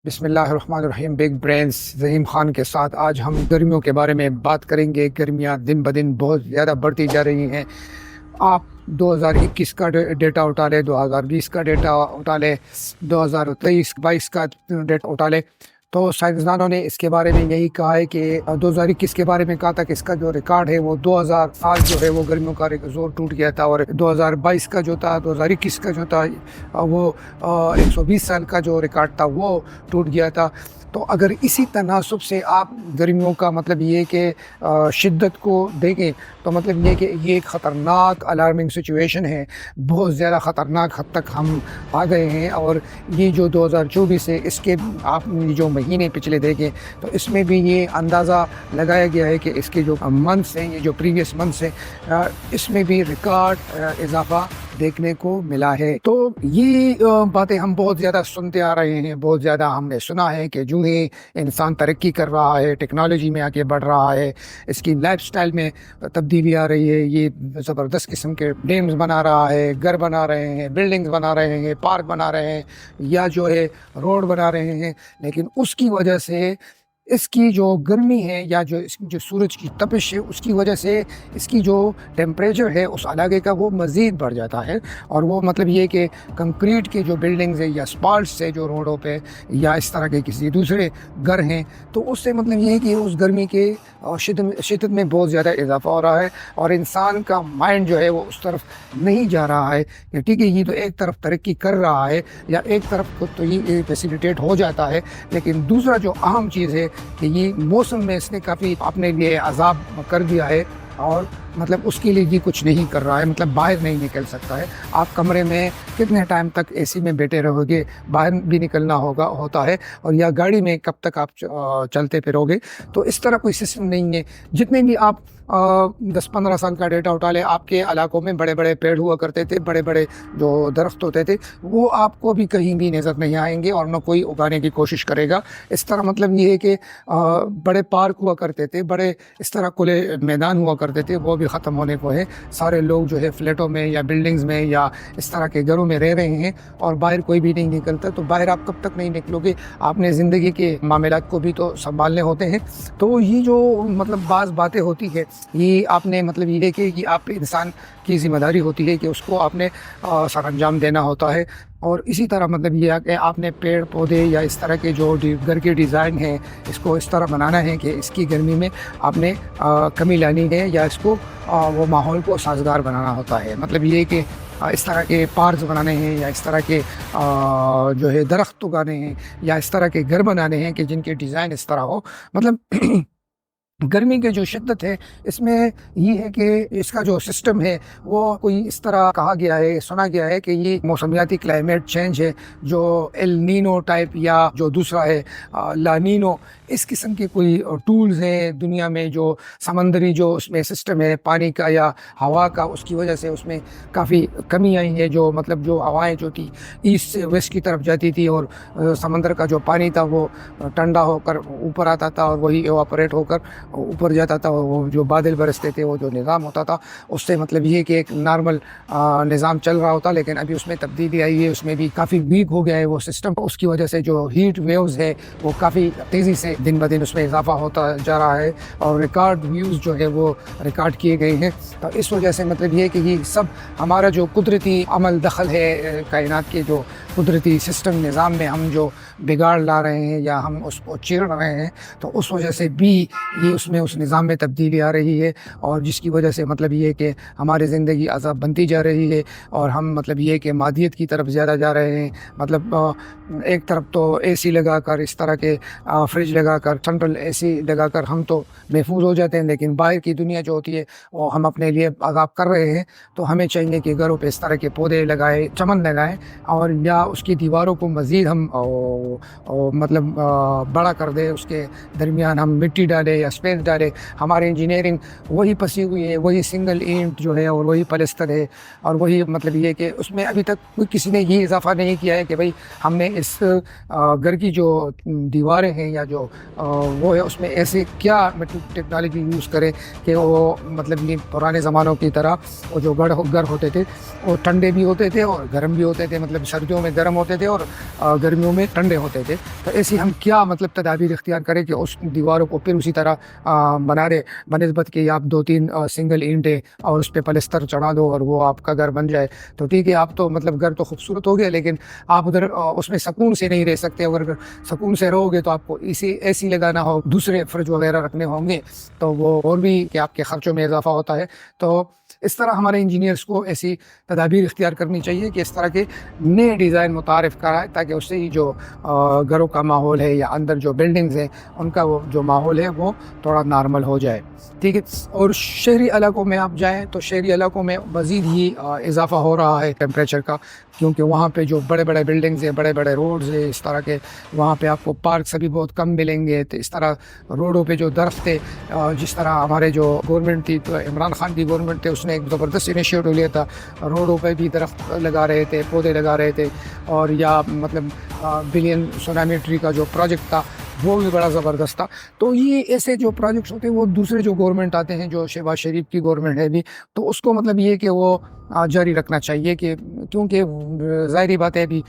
بسم اللہ الرحمن الرحیم۔ بگ برینز ظہیم خان کے ساتھ آج ہم گرمیوں کے بارے میں بات کریں گے۔ گرمیاں دن بدن بہت زیادہ بڑھتی جا رہی ہیں۔ آپ 2021 کا ڈیٹا اٹھا لیں، 2020 کا ڈیٹا اٹھا لیں، 2023-22 کا ڈیٹا اٹھا لیں، تو سائنسدانوں نے اس کے بارے میں یہی کہا ہے کہ 2021 کے بارے میں کہا تھا کہ اس کا جو ریکارڈ ہے وہ 2007 جو ہے وہ گرمیوں کا زور ٹوٹ گیا تھا، اور 2022 کا جو تھا 2021 کا جو تھا وہ 120 سال کا جو ریکارڈ تھا وہ ٹوٹ گیا تھا۔ تو اگر اسی تناسب سے آپ گرمیوں کا مطلب یہ کہ شدت کو دیکھیں تو مطلب یہ کہ یہ ایک خطرناک الارمنگ سچویشن ہے، بہت زیادہ خطرناک حد تک ہم آ گئے ہیں۔ اور یہ جو 2024 ہے اس کے آپ جو مہینے پچھلے دیکھیں تو اس میں بھی یہ اندازہ لگایا گیا ہے کہ اس کے جو منتھس ہیں، یہ جو پریویس منتھس ہیں، اس میں بھی ریکارڈ اضافہ دیکھنے کو ملا ہے۔ تو یہ باتیں ہم بہت زیادہ سنتے آ رہے ہیں، بہت زیادہ ہم نے سنا ہے کہ جو ہی انسان ترقی کر رہا ہے، ٹیکنالوجی میں آگے بڑھ رہا ہے، اس کی لائف سٹائل میں تبدیلی آ رہی ہے، یہ زبردست قسم کے ڈیمز بنا رہا ہے، گھر بنا رہے ہیں، بلڈنگز بنا رہے ہیں، پارک بنا رہے ہیں، یا جو ہے روڈ بنا رہے ہیں، لیکن اس کی وجہ سے اس کی جو گرمی ہے یا جو اس کی جو سورج کی تپش ہے اس کی وجہ سے اس کی جو ٹیمپریچر ہے اس علاقے کا وہ مزید بڑھ جاتا ہے۔ اور وہ مطلب یہ کہ کنکریٹ کے جو بلڈنگز ہیں یا اسپالٹس ہے جو روڈوں پہ یا اس طرح کے کسی دوسرے گھر ہیں، تو اس سے مطلب یہ ہے کہ اس گرمی کے شدت میں بہت زیادہ اضافہ ہو رہا ہے، اور انسان کا مائنڈ جو ہے وہ اس طرف نہیں جا رہا ہے کہ ٹھیک ہے یہ تو ایک طرف ترقی کر رہا ہے یا ایک طرف کو تو یہ فیسیلیٹیٹ ہو جاتا ہے، لیکن دوسرا جو اہم چیز ہے کہ یہ موسم میں اس نے کافی اپنے لیے عذاب کر دیا ہے، اور مطلب اس کے لیے یہ کچھ نہیں کر رہا ہے، مطلب باہر نہیں نکل سکتا ہے۔ آپ کمرے میں کتنے ٹائم تک اے سی میں بیٹھے رہو گے، باہر بھی نکلنا ہوتا ہے، اور یا گاڑی میں کب تک آپ چلتے پھرو گے۔ تو اس طرح کوئی سسٹم نہیں ہے۔ جتنے بھی آپ 10-15 سال کا ڈیٹا اٹھا لیں، آپ کے علاقوں میں بڑے بڑے پیڑ ہوا کرتے تھے، بڑے بڑے جو درخت ہوتے تھے وہ آپ کو بھی کہیں بھی نظر نہیں آئیں گے، اور نہ کوئی اگانے کی کوشش کرے گا۔ اس طرح مطلب یہ ہے کہ بڑے پارک ہوا کرتے تھے، بڑے اس طرح کھلے میدان ہوا کرتے تھے، وہ بھی ختم ہونے کو ہے۔ سارے لوگ جو ہے فلیٹوں میں یا بلڈنگز میں یا اس طرح کے گھروں میں رہ رہے ہیں، اور باہر کوئی بھی نہیں نکلتا۔ تو باہر آپ کب تک نہیں نکلو گے؟ آپ نے زندگی کے معاملات کو بھی تو سنبھالنے ہوتے ہیں۔ تو یہ جو مطلب بعض باتیں ہوتی ہے، یہ آپ نے مطلب یہ ہے کہ یہ آپ انسان کی ذمہ داری ہوتی ہے کہ اس کو آپ نے سر انجام دینا ہوتا ہے۔ اور اسی طرح مطلب یہ ہے کہ آپ نے پیڑ پودے یا اس طرح کے جو گھر کے ڈیزائن ہیں اس کو اس طرح بنانا ہے کہ اس کی گرمی میں آپ نے کمی لانی ہے، یا اس کو وہ ماحول کو سازگار بنانا ہوتا ہے۔ مطلب یہ کہ اس طرح کے پارکس بنانے ہیں، یا اس طرح کے جو ہے درخت اگانے ہیں، یا اس طرح کے گھر بنانے ہیں کہ جن کے ڈیزائن اس طرح ہو۔ مطلب گرمی کے جو شدت ہے اس میں یہ ہے کہ اس کا جو سسٹم ہے وہ کوئی اس طرح کہا گیا ہے، سنا گیا ہے کہ یہ موسمیاتی کلائمیٹ چینج ہے، جو ایل نینو ٹائپ یا جو دوسرا ہے لا نینو، اس قسم کے کوئی ٹولز ہیں دنیا میں، جو سمندری جو اس میں سسٹم ہے پانی کا یا ہوا کا، اس کی وجہ سے اس میں کافی کمی آئی ہے۔ جو مطلب جو ہوائیں جو تھی ایسٹ سے ویسٹ کی طرف جاتی تھی، اور سمندر کا جو پانی تھا وہ ٹھنڈا ہو کر اوپر آتا تھا، اور وہی ایواپوریٹ ہو کر اوپر جاتا تھا، وہ جو بادل برستے تھے، وہ جو نظام ہوتا تھا اس سے مطلب یہ کہ ایک نارمل نظام چل رہا ہوتا، لیکن ابھی اس میں تبدیلی آئی ہے، اس میں بھی کافی ویک ہو گیا ہے وہ سسٹم۔ اس کی وجہ سے جو ہیٹ ویوز ہے وہ کافی تیزی سے دن بدن اس میں اضافہ ہوتا جا رہا ہے، اور ریکارڈ ویوز جو ہے وہ ریکارڈ کیے گئے ہیں۔ تو اس وجہ سے مطلب یہ کہ یہ سب ہمارا جو قدرتی عمل دخل ہے، کائنات کے جو قدرتی سسٹم نظام میں ہم جو بگاڑ لا رہے ہیں یا ہم اس کو چیر رہے ہیں، تو اس وجہ سے بھی یہ اس میں اس نظام میں تبدیلی آ رہی ہے، اور جس کی وجہ سے مطلب یہ کہ ہماری زندگی عذاب بنتی جا رہی ہے، اور ہم مطلب یہ کہ مادیت کی طرف زیادہ جا رہے ہیں۔ مطلب ایک طرف تو اے سی لگا کر، اس طرح کے فریج لگا کر، سینٹرل اے سی لگا کر ہم تو محفوظ ہو جاتے ہیں، لیکن باہر کی دنیا جو ہوتی ہے وہ ہم اپنے لیے عذاب کر رہے ہیں۔ تو ہمیں چاہیے کہ گھروں پہ اس طرح کے پودے لگائیں، چمن لگائیں، اور یا اس کی دیواروں کو مزید ہم مطلب بڑا کر دیں، اس کے درمیان ہم مٹی ڈالیں یا اسپیس ڈالیں۔ ہماری انجینئرنگ وہی پسی ہوئی ہے، وہی سنگل اینٹ جو ہے اور وہی پلستر ہے، اور وہی مطلب یہ کہ اس میں ابھی تک کوئی کسی نے یہ اضافہ نہیں کیا ہے کہ بھئی ہم نے اس گھر کی جو دیواریں ہیں یا جو وہ ہے اس میں ایسے کیا ٹیکنالوجی یوز کریں کہ وہ مطلب یہ پرانے زمانوں کی طرح وہ جو گھر ہوتے تھے وہ ٹھنڈے بھی ہوتے تھے اور گرم بھی ہوتے تھے، مطلب سردیوں میں گرم ہوتے تھے اور گرمیوں میں ٹھنڈے ہوتے تھے. تو ایسی ہم کیا مطلب تدابیر اختیار کریں کہ اس دیواروں کو پھر اسی طرح بنا دے، بنسبت کہ آپ 2-3 سنگل اینٹیں اور اس پہ پلستر چڑھا دو اور وہ آپ کا گھر بن جائے. تو ٹھیک ہے، آپ تو مطلب گھر تو خوبصورت ہو گیا، لیکن آپ ادھر اس میں سکون سے نہیں رہ سکتے. اگر سکون سے رہو گے تو آپ کو اے سی لگانا ہو، دوسرے فرج وغیرہ رکھنے ہوں گے، تو وہ اور بھی کہ آپ کے خرچوں میں اضافہ ہوتا ہے. تو اس طرح ہمارے انجینئرس کو ایسی تدابیر اختیار کرنی چاہیے کہ اس طرح کے نئے ڈیزائن متعارف کرائے، تاکہ اس سے ہی جو گھروں کا ماحول ہے یا اندر جو بلڈنگز ہیں ان کا وہ جو ماحول ہے وہ تھوڑا نارمل ہو جائے. ٹھیک ہے. اور شہری علاقوں میں آپ جائیں تو شہری علاقوں میں مزید ہی اضافہ ہو رہا ہے ٹیمپریچر کا، کیونکہ وہاں پہ جو بڑے بڑے بلڈنگز ہیں، بڑے بڑے روڈز ہیں، اس طرح کے وہاں پہ آپ کو پارکس بھی بہت کم ملیں گے. تو اس طرح روڈوں پہ جو درخت تھے، جس طرح ہمارے جو گورنمنٹ تھی، تو عمران خان کی گورنمنٹ تھے، اس نے ایک زبردست انیشیٹو لیا تھا، روڈوں پہ بھی درخت لگا رہے تھے، پودے لگا رہے تھے. اور یا مطلب بلین سونامی ٹری کا جو پروجیکٹ تھا وہ بھی بڑا زبردست تھا. تو یہ ایسے جو پروجیکٹس ہوتے ہیں وہ دوسرے جو گورنمنٹ آتے ہیں، جو شہباز شریف کی گورنمنٹ ہے بھی، تو اس کو مطلب یہ کہ وہ جاری رکھنا چاہیے. کہ کیونکہ ظاہری بات ہے بھی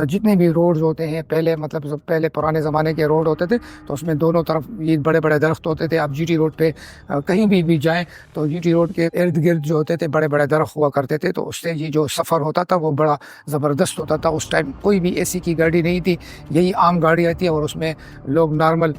جتنے بھی روڈز ہوتے ہیں پہلے پرانے زمانے کے روڈ ہوتے تھے تو اس میں دونوں طرف یہ بڑے بڑے درخت ہوتے تھے. آپ جی ٹی روڈ پہ کہیں بھی جائیں تو جی ٹی روڈ کے ارد گرد جو ہوتے تھے بڑے بڑے درخت ہوا کرتے تھے، تو اس سے یہ جو سفر ہوتا تھا وہ بڑا زبردست ہوتا تھا. اس ٹائم کوئی بھی اے سی کی گاڑی نہیں تھی، یہی عام گاڑیاں تھی، اور اس میں لوگ نارمل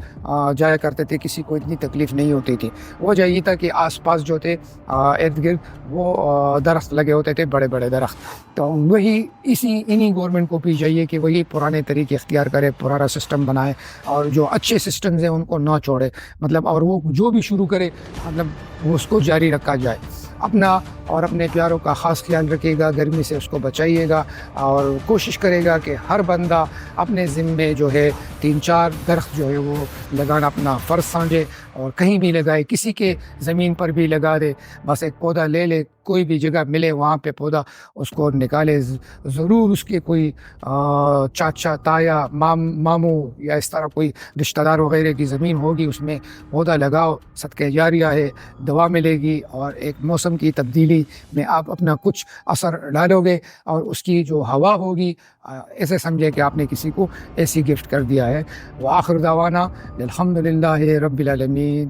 جایا کرتے تھے، کسی کو اتنی تکلیف نہیں ہوتی تھی. وجہ یہ تھا کہ آس پاس جو تھے ارد گرد وہ درخت لگے ہوتے تھے، بڑے بڑے درخت. تو وہی انہی گورنمنٹ کو بھی چاہیے کہ وہی پرانے طریقے اختیار کرے، پرانا سسٹم بنائے، اور جو اچھے سسٹمز ہیں ان کو نہ چھوڑے. مطلب اور وہ جو بھی شروع کرے مطلب اس کو جاری رکھا جائے. اپنا اور اپنے پیاروں کا خاص خیال رکھے گا، گرمی سے اس کو بچائیے گا، اور کوشش کرے گا کہ ہر بندہ اپنے ذمے جو ہے 3-4 درخت جو ہے وہ لگانا اپنا فرض سمجھے، اور کہیں بھی لگائے، کسی کے زمین پر بھی لگا دے. بس ایک پودا لے لے، کوئی بھی جگہ ملے وہاں پہ پودا اس کو نکالے. ضرور اس کے کوئی چاچا، تایا، ماموں یا اس طرح کوئی رشتہ دار وغیرہ کی زمین ہوگی، اس میں پودا لگاؤ. صدقہ جاریہ ہے، دوا ملے گی، اور ایک موسم کی تبدیلی میں آپ اپنا کچھ اثر ڈالو گے، اور اس کی جو ہوا ہوگی ایسے سمجھے کہ آپ نے کسی کو ایسی گفٹ کر دیا ہے. وآخر دعوانا الحمدللہ رب العالمین.